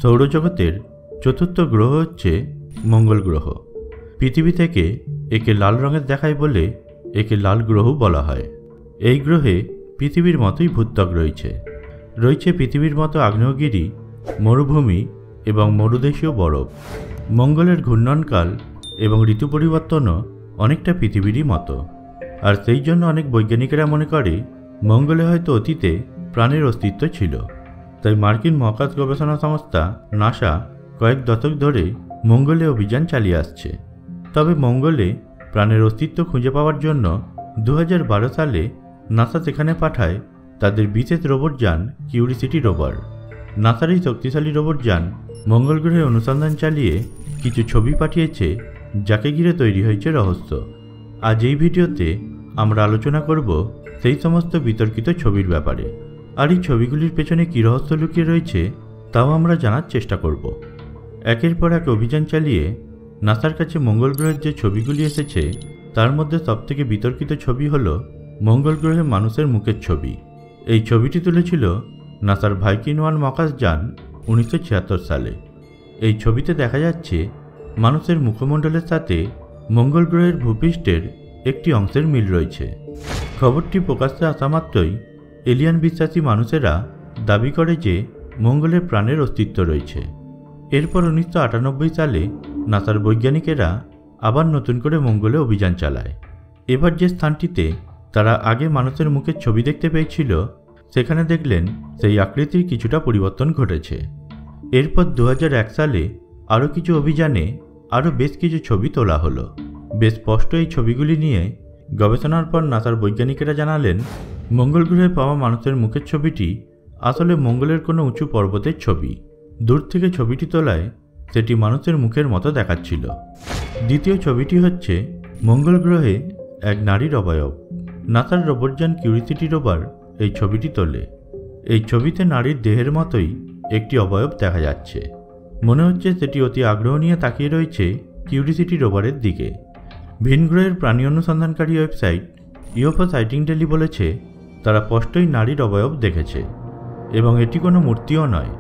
সৌরজগতের চতুর্থ গ্রহ হচ্ছে মঙ্গল গ্রহ। পৃথিবী থেকে একে লাল রঙের দেখায় বলে একে লাল গ্রহ বলা হয়। এই গ্রহে পৃথিবীর মতোই ভূত্বক রয়েছে। পৃথিবীর মতো আগ্নেয়গিরি, মরুভূমি এবং মরুদেশীয় বরফ। মঙ্গলের ঘূর্ণনকাল এবং ঋতু পরিবর্তনও অনেকটা পৃথিবীরই মতো। আর সেই জন্য অনেক বৈজ্ঞানিকেরা মনে করে মঙ্গলে হয়তো অতীতে প্রাণের অস্তিত্ব ছিল। তাই মার্কিন মহাকাশ গবেষণা সংস্থা নাসা কয়েক দশক ধরে মঙ্গলে অভিযান চালিয়ে আসছে। তবে মঙ্গলে প্রাণের অস্তিত্ব খুঁজে পাওয়ার জন্য 2012 সালে নাসা সেখানে পাঠায় তাদের বিশেষ রোবট যান কিউরিসিটি রোভার। নাসার এই শক্তিশালী রোবট যান মঙ্গল গ্রহে অনুসন্ধান চালিয়ে কিছু ছবি পাঠিয়েছে, যাকে ঘিরে তৈরি হয়েছে রহস্য। আজ এই ভিডিওতে আমরা আলোচনা করব সেই সমস্ত বিতর্কিত ছবির ব্যাপারে। আর এই ছবিগুলির পেছনে কী রহস্য লুকিয়ে রয়েছে তাও আমরা জানার চেষ্টা করব। একের পর এক অভিযান চালিয়ে নাসার কাছে মঙ্গল গ্রহের যে ছবিগুলি এসেছে তার মধ্যে সবথেকে বিতর্কিত ছবি হল মঙ্গল গ্রহে মানুষের মুখের ছবি। এই ছবিটি তুলেছিল নাসার ভাইকিং 1 মহাকাশ যান 1976 সালে। এই ছবিতে দেখা যাচ্ছে মানুষের মুখমণ্ডলের সাথে মঙ্গল গ্রহের ভূপৃষ্ঠের একটি অংশের মিল রয়েছে। খবরটি প্রকাশ্যে আসা মাত্রই এলিয়ান বিশ্বাসী মানুষেরা দাবি করে যে মঙ্গলে প্রাণের অস্তিত্ব রয়েছে। এরপর 1998 সালে নাসার বৈজ্ঞানিকেরা আবার নতুন করে মঙ্গলে অভিযান চালায়। এবার যে স্থানটিতে তারা আগে মানুষের মুখের ছবি দেখতে পেয়েছিল সেখানে দেখলেন সেই আকৃতির কিছুটা পরিবর্তন ঘটেছে। এরপর 2001 সালে আরও কিছু অভিযানে আরও বেশ কিছু ছবি তোলা হলো। বেশ স্পষ্ট এই ছবিগুলি নিয়ে গবেষণার পর নাসার বৈজ্ঞানিকেরা জানালেন মঙ্গল গ্রহে পাওয়া মানুষের মুখের ছবিটি আসলে মঙ্গলের কোনো উঁচু পর্বতের ছবি। দূর থেকে ছবিটি তোলায় সেটি মানুষের মুখের মতো দেখাচ্ছিল। দ্বিতীয় ছবিটি হচ্ছে মঙ্গল গ্রহে এক নারীর অবয়ব। নাসার রোবটযান কিউরিসিটি রোভার এই ছবিটি তোলে। এই ছবিতে নারীর দেহের মতোই একটি অবয়ব দেখা যাচ্ছে। মনে হচ্ছে সেটি অতি আগ্রহ নিয়ে তাকিয়ে রয়েছে কিউরিসিটি রোভারের দিকে। ভিন গ্রহের প্রাণী অনুসন্ধানকারী ওয়েবসাইট ইউএফও সাইটিং ডেলি বলেছে তারা স্পষ্টই নারীর অবয়ব দেখেছে এবং এটি কোনো মূর্তিও নয়,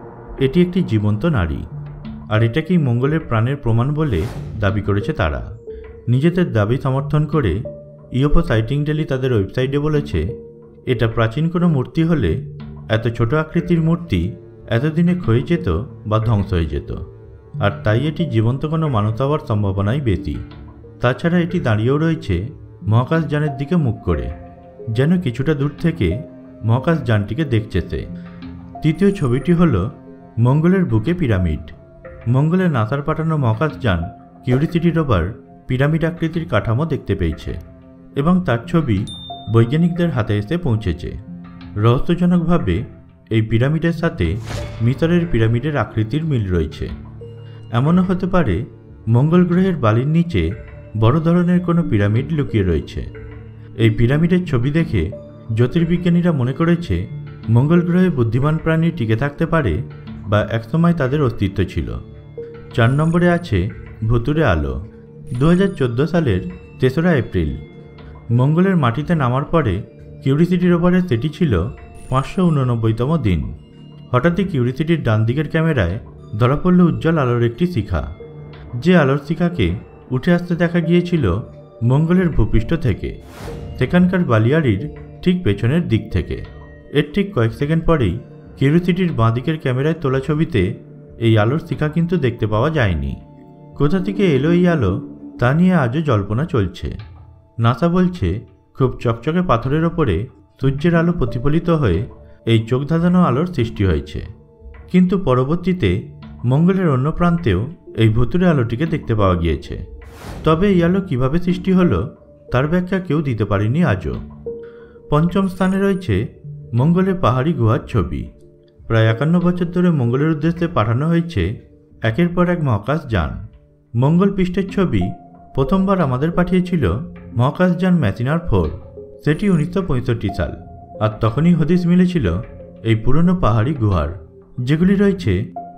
এটি একটি জীবন্ত নারী। আর এটাকেই মঙ্গলের প্রাণের প্রমাণ বলে দাবি করেছে তারা। নিজেদের দাবি সমর্থন করে ইউএফও সাইটিং ডেলি তাদের ওয়েবসাইটে বলেছে এটা প্রাচীন কোনো মূর্তি হলে এত ছোট আকৃতির মূর্তি এতদিনে ক্ষয়ে যেত বা ধ্বংস হয়ে যেত, আর তাই এটি জীবন্ত কোনো মানুষ হওয়ার সম্ভাবনাই বেশি। তাছাড়া এটি দাঁড়িয়েও রয়েছে মহাকাশ যানের দিকে মুখ করে, যেন কিছুটা দূর থেকে মহাকাশ যানটিকে দেখছে সে। তৃতীয় ছবিটি হল মঙ্গলের বুকে পিরামিড। মঙ্গলে নাসার পাঠানো মহাকাশ যান কিউরিসিটি রোভার পিরামিড আকৃতির কাঠামো দেখতে পেয়েছে এবং তার ছবি বৈজ্ঞানিকদের হাতে এসে পৌঁছেছে। রহস্যজনকভাবে এই পিরামিডের সাথে মিশরের পিরামিডের আকৃতির মিল রয়েছে। এমনও হতে পারে মঙ্গল গ্রহের বালির নিচে বড় ধরনের কোনো পিরামিড লুকিয়ে রয়েছে। এই পিরামিডের ছবি দেখে জ্যোতির্বিজ্ঞানীরা মনে করেছে মঙ্গল গ্রহে বুদ্ধিমান প্রাণী টিকে থাকতে পারে বা একসময় তাদের অস্তিত্ব ছিল। 4 নম্বরে আছে ভুতুড়ে আলো। 2014 সালের 3রা এপ্রিল মঙ্গলের মাটিতে নামার পরে কিউরিসিটি রোভারের সেটি ছিল 589তম দিন। হঠাৎই কিউরিসিটির ডান দিকের ক্যামেরায় ধরা পড়ল উজ্জ্বল আলোর একটি শিখা। যে আলোর শিখাকে উঠে আসতে দেখা গিয়েছিল মঙ্গলের ভূপৃষ্ঠ থেকে, সেখানকার বালিয়াড়ির ঠিক পেছনের দিক থেকে। এর ঠিক কয়েক সেকেন্ড পরেই কিউরিসিটির বাঁ দিকের ক্যামেরায় তোলা ছবিতে এই আলোর শিখা কিন্তু দেখতে পাওয়া যায়নি। কোথা থেকে এলো এই আলো তা নিয়ে আজও জল্পনা চলছে। নাসা বলছে খুব চকচকে পাথরের ওপরে সূর্যের আলো প্রতিফলিত হয়ে এই চোখ ধাঁধানো আলোর সৃষ্টি হয়েছে। কিন্তু পরবর্তীতে মঙ্গলের অন্য প্রান্তেও এই ভুতুড়ে আলোটিকে দেখতে পাওয়া গিয়েছে। তবে এই আলো কীভাবে সৃষ্টি হলো তার ব্যাখ্যা কেউ দিতে পারেনি আজও। 5ম স্থানে রয়েছে মঙ্গলের পাহাড়ি গুহার ছবি। প্রায় 51 বছর ধরে মঙ্গলের উদ্দেশ্যে পাঠানো হয়েছে একের পর এক মহাকাশ যান। মঙ্গল পৃষ্ঠের ছবি প্রথমবার আমাদের পাঠিয়েছিল মহাকাশ যান ম্যাচিনার 4, সেটি 1965 সাল। আর তখনই হদিশ মিলেছিল এই পুরনো পাহাড়ি গুহার, যেগুলি রয়েছে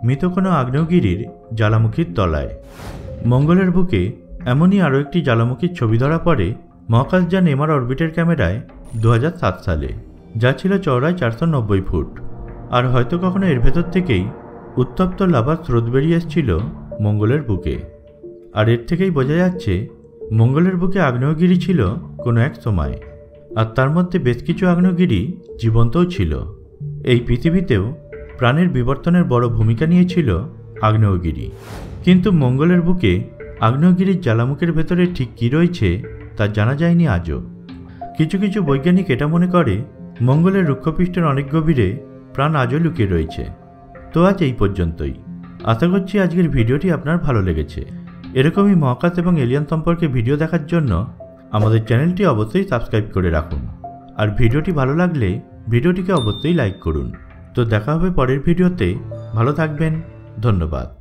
মৃত কোনো আগ্নেয়গিরির জ্বালামুখীর তলায়। মঙ্গলের বুকে এমনই আরও একটি জ্বালামুখীর ছবি ধরা পড়ে মহাকাশ যান এমআর অরবিটের ক্যামেরায় 2007 সালে, যা ছিল চওড়ায় 490 ফুট। আর হয়তো কখনো এর ভেতর থেকেই উত্তপ্ত লাভার স্রোত বেরিয়ে এসেছিল মঙ্গলের বুকে। আর এর থেকেই বোঝা যাচ্ছে মঙ্গলের বুকে আগ্নেয়গিরি ছিল কোনো এক সময়, আর তার মধ্যে বেশ কিছু আগ্নেয়গিরি জীবন্তও ছিল। এই পৃথিবীতেও প্রাণের বিবর্তনের বড় ভূমিকা নিয়েছিল আগ্নেয়গিরি। কিন্তু মঙ্গলের বুকে আগ্নেয়গিরির জ্বালামুখের ভেতরে ঠিক কী রয়েছে তা জানা যায়নি আজও। কিছু কিছু বৈজ্ঞানিক এটা মনে করে মঙ্গলের রুক্ষপৃষ্ঠের অনেক গভীরে প্রাণ আজও লুকিয়ে রয়েছে। তো আজ এই পর্যন্তই। আশা করছি আজকের ভিডিওটি আপনার ভালো লেগেছে। এরকমই মহাকাশ এবং এলিয়েন সম্পর্কে ভিডিও দেখার জন্য আমাদের চ্যানেলটি অবশ্যই সাবস্ক্রাইব করে রাখুন। আর ভিডিওটি ভালো লাগলে ভিডিওটিকে অবশ্যই লাইক করুন। তো দেখা হবে পরের ভিডিওতে। ভালো থাকবেন। ধন্যবাদ।